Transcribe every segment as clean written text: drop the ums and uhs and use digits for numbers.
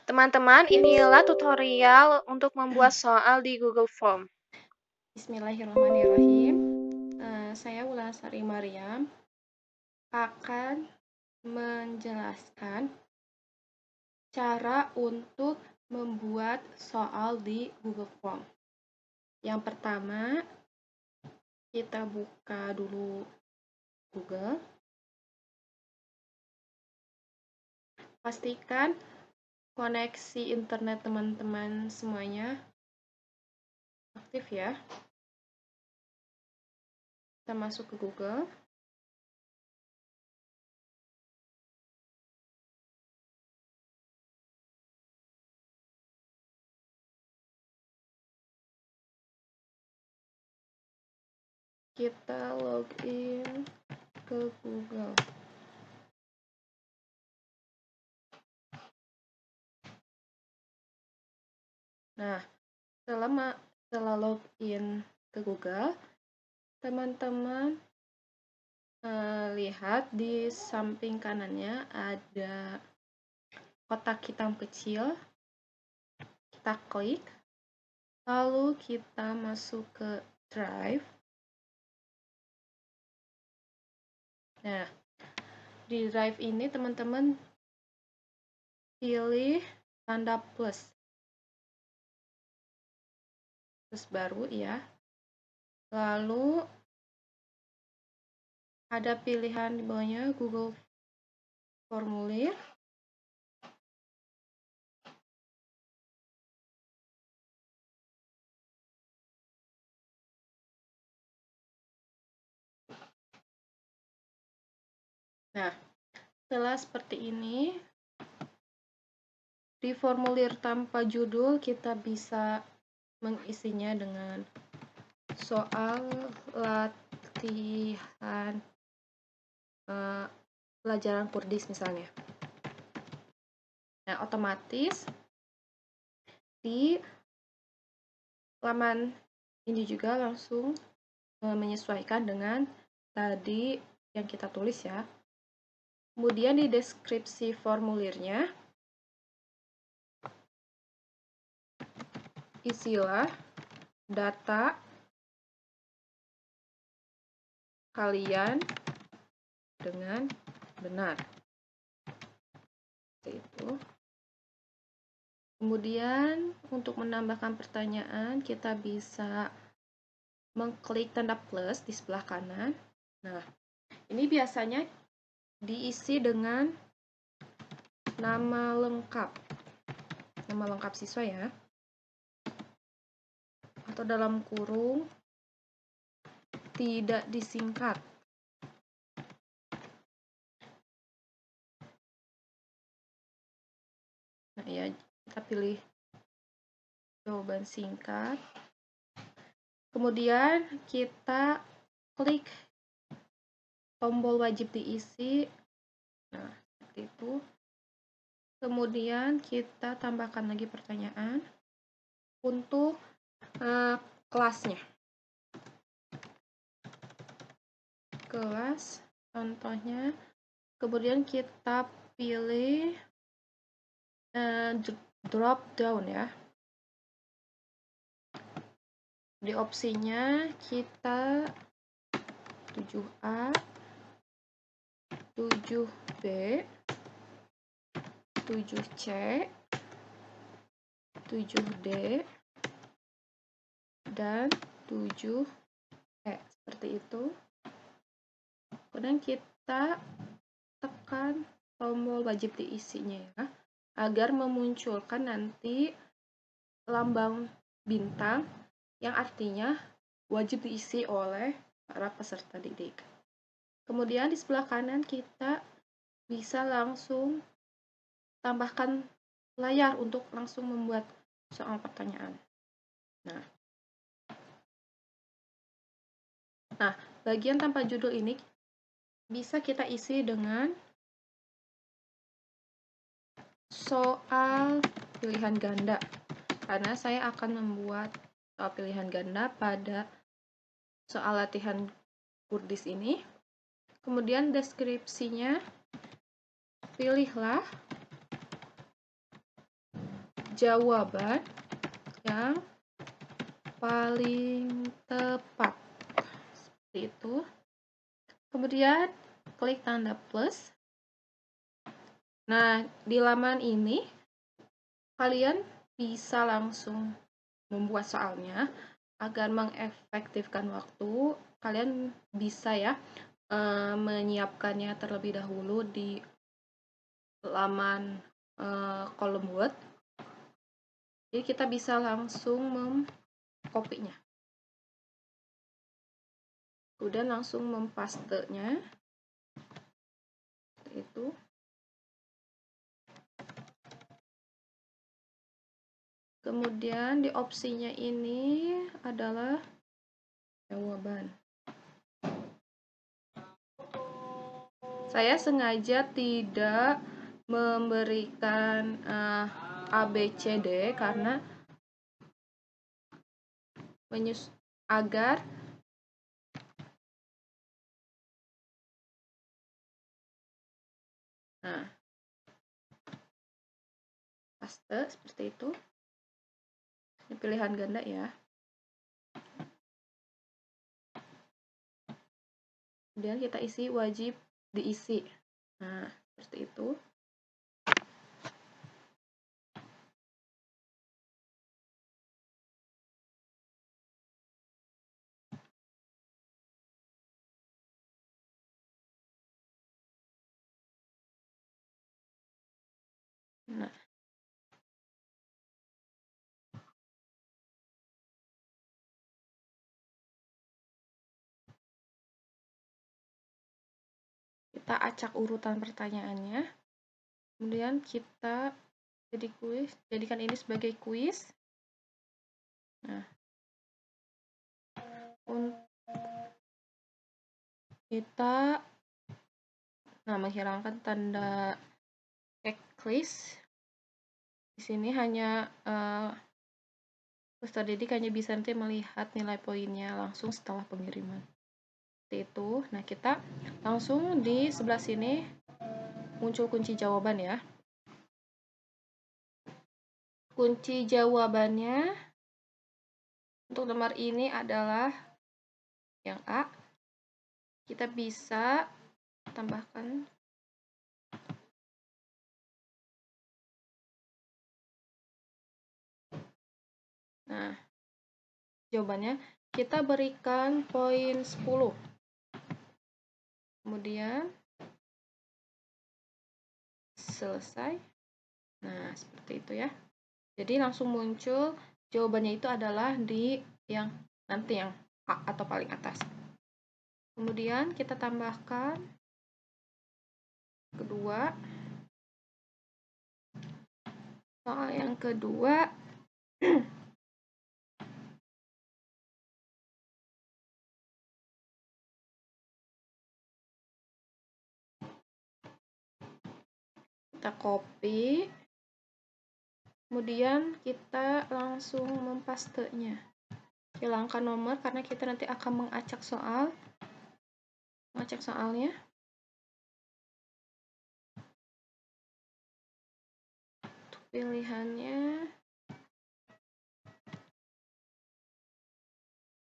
Teman-teman, inilah tutorial untuk membuat soal di Google Form. Bismillahirrahmanirrahim. Saya Wulandari Mariam akan menjelaskan cara untuk membuat soal di Google Form. Yang pertama, kita buka dulu Google. Pastikan koneksi internet teman-teman semuanya aktif ya. Kita masuk ke Google. Kita login ke Google. Nah, setelah login ke Google, teman-teman lihat di samping kanannya ada kotak hitam kecil. Kita klik, lalu kita masuk ke Drive. Nah, di Drive ini teman-teman pilih tanda plus baru ya. Lalu ada pilihan di bawahnya Google Formulir. Nah, setelah seperti ini, di formulir tanpa judul kita bisa mengisinya dengan soal latihan pelajaran Kurdis misalnya. Nah, otomatis di laman ini juga langsung menyesuaikan dengan tadi yang kita tulis ya. Kemudian di deskripsi formulirnya isilah data kalian dengan benar. Seperti itu. Kemudian untuk menambahkan pertanyaan kita bisa mengklik tanda plus di sebelah kanan. Nah, ini biasanya diisi dengan nama lengkap siswa ya, atau dalam kurung tidak disingkat. Nah ya, kita pilih jawaban singkat. Kemudian kita klik tombol wajib diisi. Nah, seperti itu. Kemudian kita tambahkan lagi pertanyaan untuk kelasnya. Kelas contohnya. Kemudian kita pilih drop down ya. Di opsinya kita 7A, 7B, 7C, 7D, dan 7E. Seperti itu. Kemudian kita tekan tombol wajib diisinya ya, agar memunculkan nanti lambang bintang yang artinya wajib diisi oleh para peserta didik. Kemudian di sebelah kanan kita bisa langsung tambahkan layar untuk langsung membuat soal pertanyaan. Nah, bagian tanpa judul ini bisa kita isi dengan soal pilihan ganda, karena saya akan membuat soal pilihan ganda pada soal latihan Kurdis ini. Kemudian deskripsinya, pilihlah jawaban yang paling tepat. Seperti itu. Kemudian klik tanda plus. Nah, di laman ini kalian bisa langsung membuat soalnya. Agar mengefektifkan waktu, kalian bisa ya menyiapkannya terlebih dahulu di laman kolom Word. Jadi kita bisa langsung mengkopinya. Kemudian langsung mempastenya. Seperti itu. Kemudian di opsinya ini adalah jawaban. Saya sengaja tidak memberikan A, B, C, D karena agar paste seperti itu. Ini pilihan ganda ya. Kemudian kita isi wajib diisi. Nah, seperti itu. Nah, kita acak urutan pertanyaannya. Kemudian kita jadikan ini sebagai kuis. Nah, kita menghilangkan tanda checklist. Di sini hanya peserta didik hanya bisa nanti melihat nilai poinnya langsung setelah pengiriman. Seperti itu. Nah, kita langsung di sebelah sini muncul kunci jawaban ya. Kunci jawabannya untuk nomor ini adalah yang A. Kita bisa tambahkan jawabannya kita berikan poin 10. Kemudian selesai. Nah, seperti itu ya. Jadi langsung muncul jawabannya itu adalah di yang nanti yang A atau paling atas. Kemudian kita tambahkan kedua. Soal yang kedua kita copy. Kemudian kita langsung mempastenya. Hilangkan nomor karena kita nanti akan mengacak soalnya. Untuk pilihannya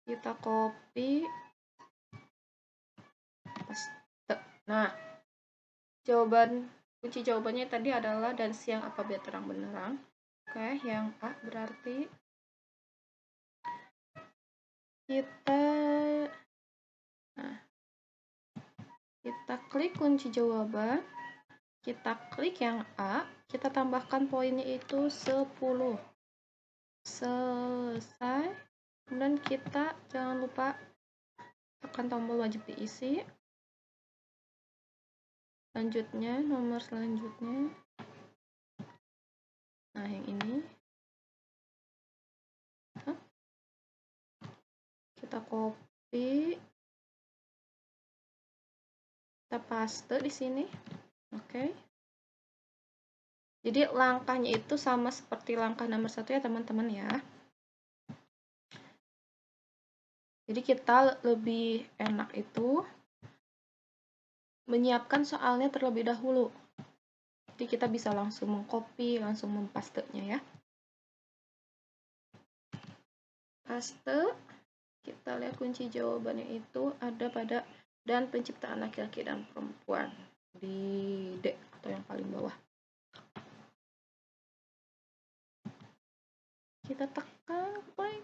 kita copy, paste. Nah, kunci jawabannya tadi adalah dan siang apa biar terang benderang. Oke, yang A berarti kita klik kunci jawaban, kita klik yang A, kita tambahkan poinnya itu 10. Selesai. Kemudian kita jangan lupa tekan tombol wajib diisi. Selanjutnya, nomor selanjutnya. Nah, yang ini. Kita copy. Kita paste di sini. Oke. Jadi langkahnya itu sama seperti langkah nomor 1 ya teman-teman ya. Jadi kita lebih enak itu menyiapkan soalnya terlebih dahulu. Jadi kita bisa langsung mengcopy, langsung mempastenya ya. paste. Kita lihat kunci jawabannya itu ada pada dan penciptaan laki-laki dan perempuan di D atau yang paling bawah. Kita tekan play.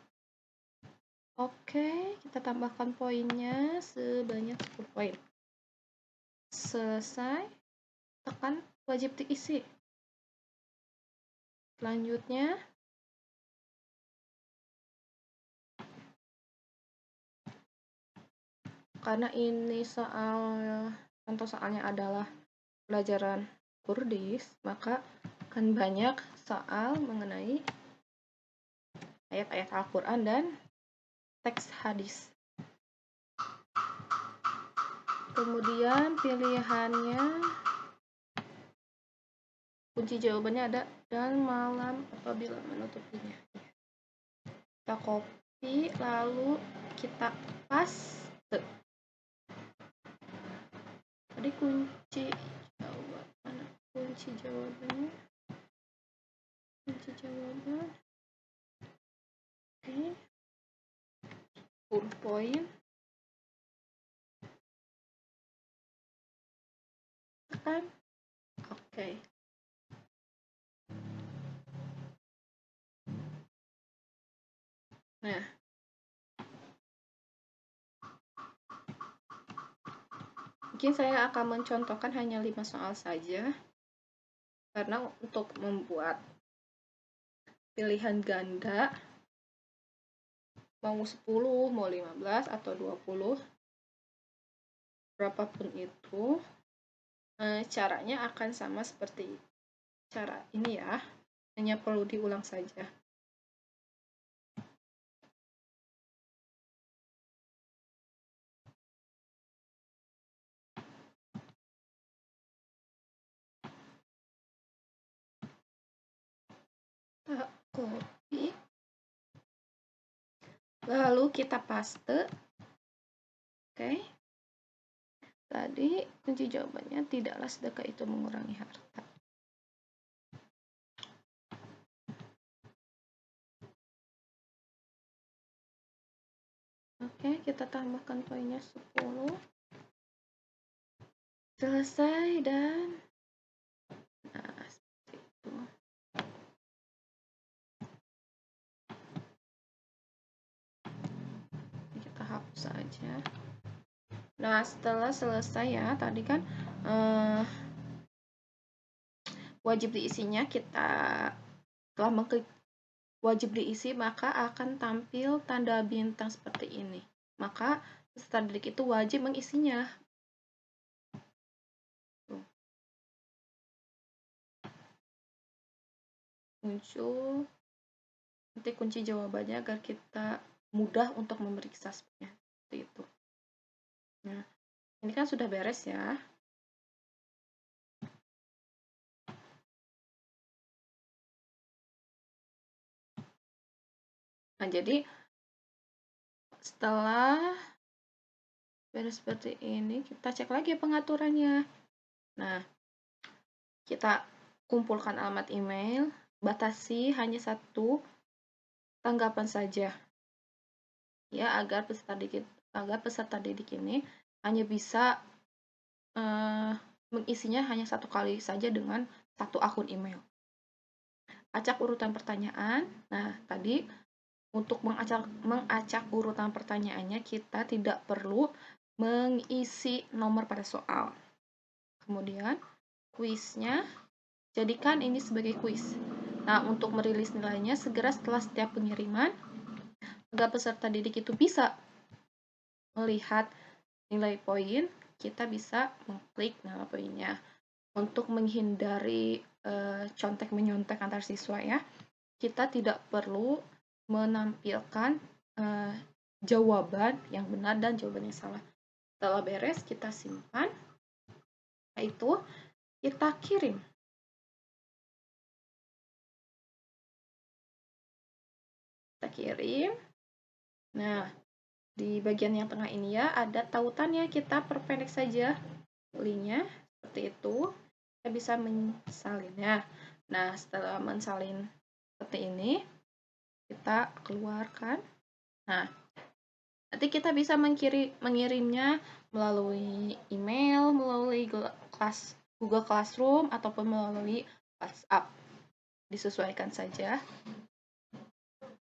Oke, kita tambahkan poinnya sebanyak 10 poin. Selesai. Tekan wajib diisi. Selanjutnya, karena ini contoh soalnya adalah pelajaran Kurdis, maka akan banyak soal mengenai ayat-ayat Al-Quran dan teks hadis. Kemudian pilihannya, kunci jawabannya ada dan malam apabila menutupinya. Kita copy lalu kita paste. Tadi kunci jawaban, kunci jawabannya, kunci jawaban. Oke, 10 poin. Tekan oke. Nah, mungkin saya akan mencontohkan hanya 5 soal saja, karena untuk membuat pilihan ganda mau 10, mau 15 atau 20, berapapun itu, caranya akan sama seperti cara ini ya, hanya perlu diulang saja. Kita copy, lalu kita paste. Oke. Tadi kunci jawabannya, tidaklah sedekah itu mengurangi harta. Oke, kita tambahkan poinnya 10. Selesai dan nah, seperti itu. Kita hapus saja. Nah, setelah selesai ya, tadi kan wajib diisinya, kita telah mengklik wajib diisi, maka akan tampil tanda bintang seperti ini. Maka peserta didik itu wajib mengisinya. Muncul nanti kunci jawabannya agar kita mudah untuk memeriksa seperti itu. Nah, ini kan sudah beres ya. Nah, jadi setelah beres seperti ini, kita cek lagi pengaturannya. Nah, kita kumpulkan alamat email, batasi hanya 1 tanggapan saja. Ya, agar peserta didik ini hanya bisa mengisinya hanya 1 kali saja dengan 1 akun email. Acak urutan pertanyaan. Nah, tadi untuk mengacak urutan pertanyaannya, kita tidak perlu mengisi nomor pada soal. Kemudian, kuisnya, jadikan ini sebagai kuis. Nah, untuk merilis nilainya segera setelah setiap pengiriman, agar peserta didik itu bisa melihat nilai poin, kita bisa mengklik nama poinnya. Untuk menghindari contek-menyontek antar siswa ya, kita tidak perlu menampilkan jawaban yang benar dan jawaban yang salah. Setelah beres, kita simpan. Setelah itu, kita kirim. Kita kirim. Nah, di bagian yang tengah ini ya, ada tautannya. Kita perpendek saja linknya, seperti itu. Kita bisa mensalinnya. Nah, setelah mensalin seperti ini, kita keluarkan. Nah, nanti kita bisa mengirimnya melalui email, melalui Google Classroom, ataupun melalui WhatsApp. Disesuaikan saja.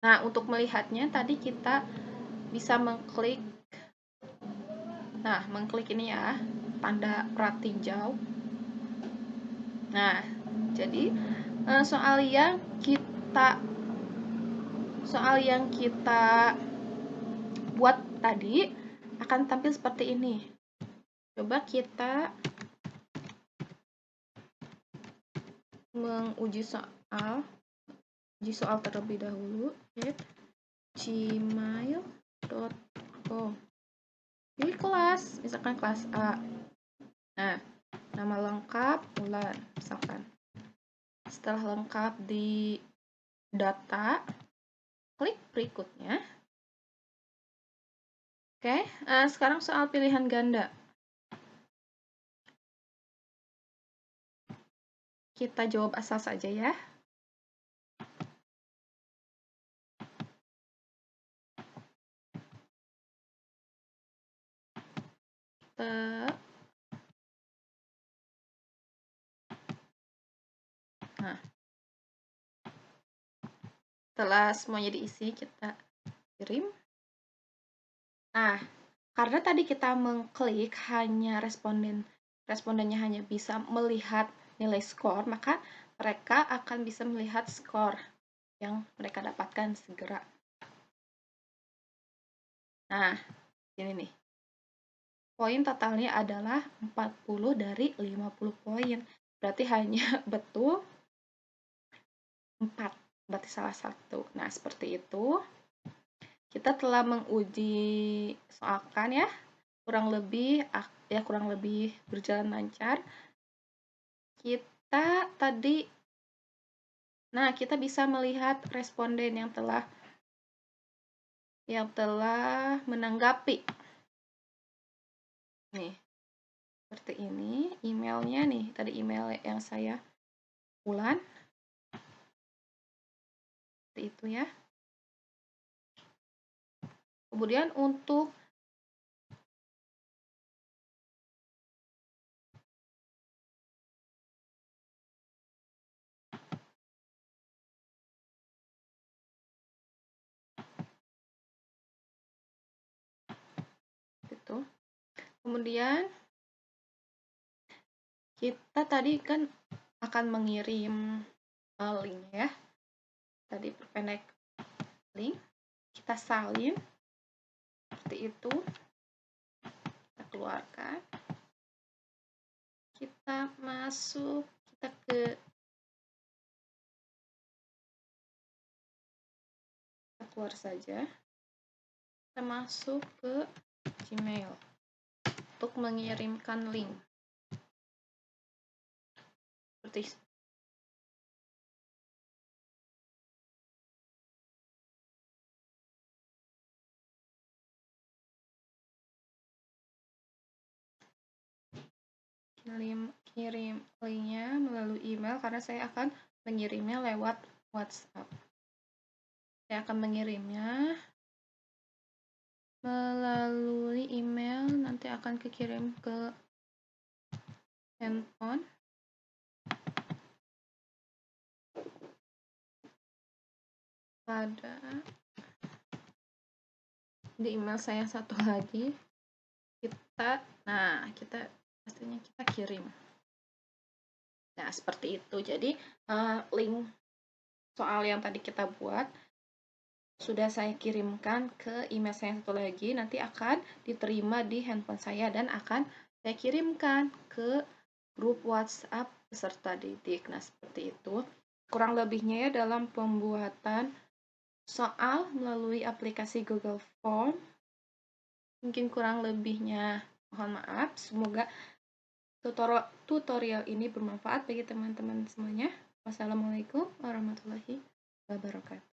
Nah, untuk melihatnya tadi kita bisa mengklik. Nah, mengklik ini ya, tanda perak tinjau. Nah, jadi soal yang kita buat tadi akan tampil seperti ini. Coba kita menguji soal terlebih dahulu. gmail.com. Pilih kelas, misalkan kelas A. Nah, nama lengkap Ulan, misalkan. Setelah lengkap di data, klik berikutnya. Oke, sekarang soal pilihan ganda. Kita jawab asal saja ya. Nah, setelah semuanya diisi, kita kirim. Nah, karena tadi kita mengklik hanya respondennya hanya bisa melihat nilai skor, maka mereka akan bisa melihat skor yang mereka dapatkan segera. Nah, ini nih. Poin totalnya adalah 40 dari 50 poin. Berarti hanya betul 4. Berarti salah satu. Nah, seperti itu. Kita telah menguji soalkan ya. Kurang lebih berjalan lancar. Kita bisa melihat responden yang telah menanggapi. Nih, seperti ini emailnya nih. Tadi email yang saya Ulan. Seperti itu ya. Kemudian untuk itu. Kemudian kita tadi kan akan mengirim link ya. Tadi perpendek link. Kita salin. Seperti itu. Kita keluarkan. Kita masuk. Kita keluar saja. Kita masuk ke Gmail untuk mengirimkan link. Seperti kirim linknya melalui email karena saya akan mengirimnya lewat WhatsApp. Saya akan mengirimnya melalui email, nanti akan kekirim ke handphone. Ada di email saya satu lagi. Pastinya kita kirim. Nah, seperti itu. Jadi, link soal yang tadi kita buat sudah saya kirimkan ke email saya satu lagi. Nanti akan diterima di handphone saya dan akan saya kirimkan ke grup WhatsApp peserta didik. Nah, seperti itu. Kurang lebihnya ya dalam pembuatan soal melalui aplikasi Google Form. Mungkin kurang lebihnya mohon maaf. Semoga tutorial ini bermanfaat bagi teman-teman semuanya. Wassalamualaikum warahmatullahi wabarakatuh.